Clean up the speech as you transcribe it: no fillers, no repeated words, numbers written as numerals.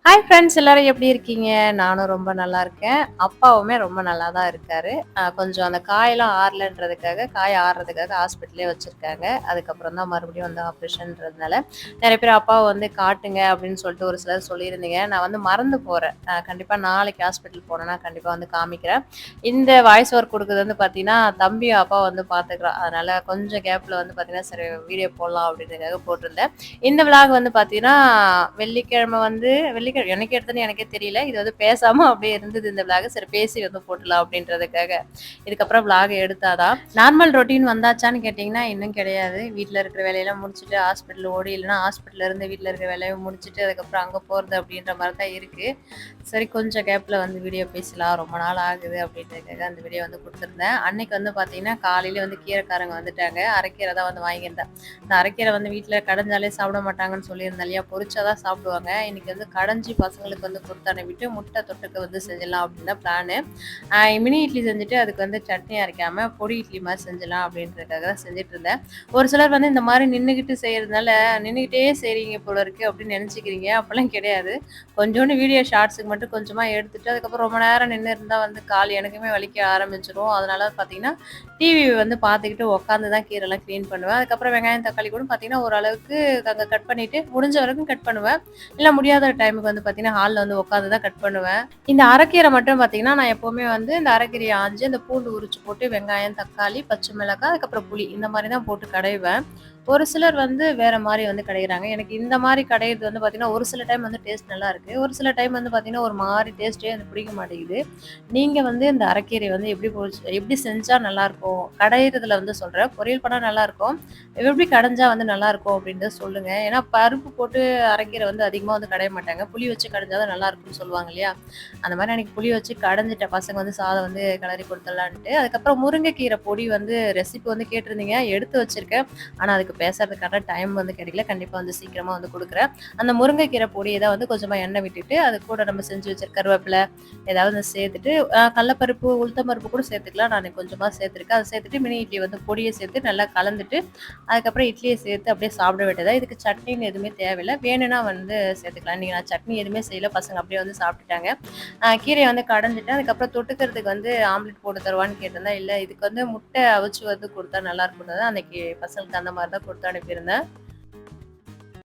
Hi friends எல்லாரும் எப்படி இருக்கீங்க? நானும் ரொம்ப நல்லா இருக்கேன். அப்பாவுமே ரொம்ப நல்லா தான் இருக்காரு. கொஞ்சம் அந்த காயெல்லாம் ஆறலன்றதுக்காக, காய ஆறுறதுக்காக ஹாஸ்பிட்டல்லயே வச்சிருக்காங்க. அதுக்கப்புறம் தான் மறுபடியும் வந்து ஆப்ரேஷன்றதுனால, நெறைய பேர் அப்பாவ வந்து காட்டுங்க அப்படின்னு சொல்லிட்டு ஒரு சிலர் சொல்லியிருந்தீங்க. நான் வந்து மறந்து போறேன். கண்டிப்பா நாளைக்கு ஹாஸ்பிட்டல் போனேன்னா கண்டிப்பா வந்து காமிக்கிறேன். இந்த வாய்ஸ் ஓவர் குடுக்குறது வந்து பார்த்தீங்கன்னா, தம்பி அப்பா வந்து பார்த்துக்கிறான். அதனால கொஞ்சம் கேப்ல வந்து பார்த்தீங்கன்னா, சரி வீடியோ போடலாம் அப்படின்றதுக்காக போட்டிருந்தேன். இந்த விளாக் வந்து பார்த்தீங்கன்னா, வெள்ளிக்கிழமை வந்து எனக்கு எடுத்தோனே எனக்கே தெரியல. இது வந்து பேசாம அப்படியே இருந்தது இந்த விளாக். சரி பேசி வந்து போட்டுடலாம் அப்படின்றதுக்காக. இதுக்கப்புறம் விளாக் எடுத்தா தான். நார்மல் ரொட்டீன் வந்தாச்சான்னு கேட்டீங்கன்னா, இன்னும் கிடையாது. வீட்ல இருக்கிற வேலையெல்லாம் முடிச்சுட்டு ஹாஸ்பிட்டல் ஓடி, இல்லைன்னா ஹாஸ்பிட்டல்ல இருந்து வீட்ல இருக்கிற வேலையும் முடிச்சுட்டு, அதுக்கப்புறம் அங்க போறது அப்படின்ற மாரி தான் இருக்கு. சரி கொஞ்சம் கேப்ல வந்து வீடியோ பேசலாம். ரொம்ப நாள் ஆகுது அப்படின்றதுக்காக அந்த வீடியோ வந்து குடுத்துருந்தேன். அன்னைக்கு வந்து பார்த்தீங்கன்னா, காலையில வந்து கீரைக்காரங்க வந்துட்டாங்க. அரைக்கீரை தான் வந்து வாங்கியிருந்தேன். இந்த அரைக்கீரை வந்து வீட்ல கடைஞ்சாலே சாப்பிட மாட்டாங்கன்னு சொல்லியிருந்தேன் இல்லையா? பொரிச்சா தான் சாப்பிடுவாங்க. இன்னைக்கு வந்து கடைஞ்சு பசங்களுக்கு வந்து குடுத்து அனுப்பிட்டு, முட்டை தொட்டுக்க வந்து செஞ்சிடலாம் அப்படின்னு தான் பிளானு. மினி இட்லி செஞ்சுட்டு அதுக்கு வந்து சட்னி அரைக்காம பொடி இட்லி மாரி செஞ்சிடலாம் அப்படின்றதுக்காக தான் செஞ்சுட்டு இருந்தேன். ஒரு சிலர் வந்து இந்த மாரி நின்னுகிட்டு செய்றதுனால, நின்னுகிட்டே செய்றீங்க போல இருக்கு அப்படின்னு நெனச்சுக்கிறீங்க. அப்பலாம் கிடையாது. கொஞ்சோண்டு வீடியோ ஷார்ட்ஸுக்கு மட்டும் கொஞ்சமா எடுத்துட்டு, அதுக்கப்புறம் ரொம்ப நேரம் நின்னு இருந்தா வந்து கால் எனக்குமே வலிக்க ஆரம்பிச்சுரும். அதனால பார்த்தீங்கன்னா, டிவி வந்து பார்த்துக்கிட்டு உட்காந்து தான் கீரைலாம் கிளீன் பண்ணுவேன். அதுக்கப்புறம் வெங்காயம், தக்காளி கூட பார்த்தீங்கன்னா, ஓரளவுக்கு அங்க கட் பண்ணிட்டு, முடிஞ்ச வரைக்கும் கட் பண்ணுவேன். இல்ல முடியாத டைமுக்கு வந்து பார்த்தீங்கன்னா, ஹால்ல வந்து உட்காந்து தான் கட் பண்ணுவேன். இந்த அரைக்கீரை மட்டும் பார்த்தீங்கன்னா, நான் எப்பவுமே வந்து இந்த அரைக்கீரைய ஆஞ்சு, அந்த பூண்டு உரிச்சு போட்டு, வெங்காயம், தக்காளி, பச்சை மிளகாய், அதுக்கப்புறம் புளி இந்த மாரி தான் போட்டு கடைவேன். ஒரு சிலர் வந்து வேற மாரி வந்து கடையிறாங்க. எனக்கு இந்த மாரி கடையிறது வந்து பார்த்தீங்கன்னா, ஒரு சில டைம் வந்து டேஸ்ட் நல்லாருக்கு. ஒரு சில டைம் வந்து பார்த்தீங்கன்னா, ஒரு மாரி டேஸ்ட்டே எனக்கு பிடிக்க மாட்டேங்குது. நீங்க வந்து இந்த அரைக்கீரைய வந்து எப்படி செஞ்சா நல்லாருக்கும்? கடையிறதுல வந்து சொல்றேன். பொரியல் பண்ணா நல்லாருக்கும். எப்படி கடைஞ்சா வந்து நல்லாருக்கும் அப்படின்றத சொல்லுங்க. ஏன்னா பருப்பு போட்டு அரைக்கீரை வந்து அதிகமா வந்து கடைய மாட்டாங்க. புளி வச்சு கடைஞ்சா தான் நல்லாருக்கும்னு சொல்லுவாங்க இல்லையா? அந்த மாரி அன்னைக்கு புளி வச்சு கடைஞ்சுட்டேன். பசங்க வந்து சாதம் வந்து கிளறி குடுத்துடலான்ட்டு. அதுக்கப்புறம் முருங்கைக்கீரை பொடி வந்து ரெசிபி வந்து கேட்டிருந்தீங்க. எடுத்து வச்சிருக்கேன். ஆனா அதுக்கு பேசுறதுக்கான டைம் வந்து கிடைக்கல. கண்டிப்பா வந்து சீக்கிரமா வந்து குடுக்குறேன். அந்த முருங்கைக்கீரை பொடிய தான் வந்து கொஞ்சமா எண்ணெய் விட்டுட்டு, அது கூட நம்ம செஞ்சு வச்சிருக்க கருவேப்பில ஏதாவது சேர்த்துட்டு, கடலப்பருப்பு, உளுத்தம் பருப்பு கூட சேர்த்துக்கலாம். நான் கொஞ்சமா சேர்த்துருக்கேன். அத சேர்த்துட்டு மினி இட்லி வந்து பொடிய சேர்த்து நல்லா கலந்துட்டு, அதுக்கப்புறம் இட்லிய சேர்த்து அப்படியே சாப்பிட வேண்டியது தான். இதுக்கு சட்னின்னு எதுவுமே தேவையில்ல. வேணும்னா வந்து சேர்த்துக்கலாம். இன்னைக்கு நான் சட்னி எதுவுமே செய்யல. பசங்க அப்படியே வந்து சாப்பிட்டுட்டாங்க. கீரைய வந்து கடஞ்சுட்டேன். அதுக்கப்புறம் தொட்டுக்கிறதுக்கு வந்து ஆம்லெட் போட்டு தருவான்னு கேட்டிருந்தேன். இல்ல இதுக்கு வந்து முட்டை அவிச்சு வந்து குடுத்தா நல்லாருக்கும்னு தான் அன்னைக்கு பசங்களுக்கு அந்த மாரி தான் குடுத்து அனுப்பியிருந்தேன்.